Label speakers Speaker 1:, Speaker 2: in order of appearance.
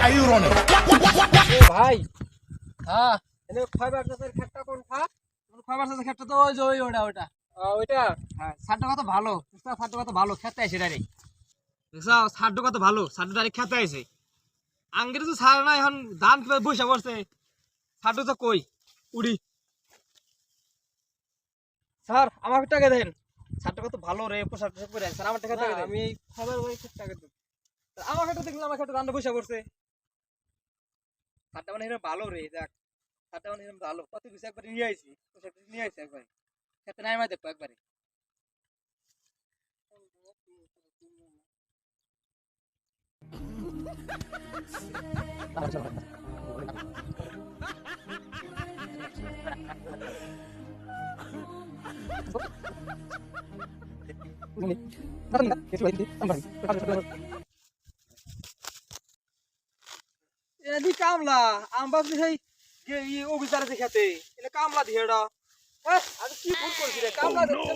Speaker 1: are you running?
Speaker 2: ভাই
Speaker 3: হ্যাঁ
Speaker 2: এনে ফাইবার চাষের ক্ষেতটা কোনটা?
Speaker 3: খাবার সাথে ক্ষেতটা তো ওই যে ওটা
Speaker 2: ওইটা
Speaker 3: হ্যাঁ সারটা কত ভালো সারটা কত ভালো খেতে আসে ডাইরেক্ট দেখছো সারটা কত ভালো সারটা ডাইরেক্ট খেতে আসে আঙ্গের তো সার না এখন ধান কিভাবে বসে পড়ছে সারটা তো কই উড়ি স্যার আমার টাকা দেন সারটা কত ভালো রে পোশাক টোশাক করে স্যার আমার টাকা দেন
Speaker 2: আমি ফাইবার ওই ক্ষেতটাকে দেব।
Speaker 3: আমার ক্ষেত্রে দেখলাম আমার ক্ষেত্রে ধানটা বসে পড়ছে সারটা মানে এরকম ভালো রে দেখ সারটা মানে এরকম ভালো কত কিছু একবার নিয়ে আইছি পোশাক নিয়ে আইছি একবার খেতে নাই দেখবো একবারে এদি কামলা আম ভাবছি সেই অফিসার আছে খেতে এটা কামলা দিয়ে এটা হ্যাঁ আমি কি ভুল করছি রে কামলা দেখতে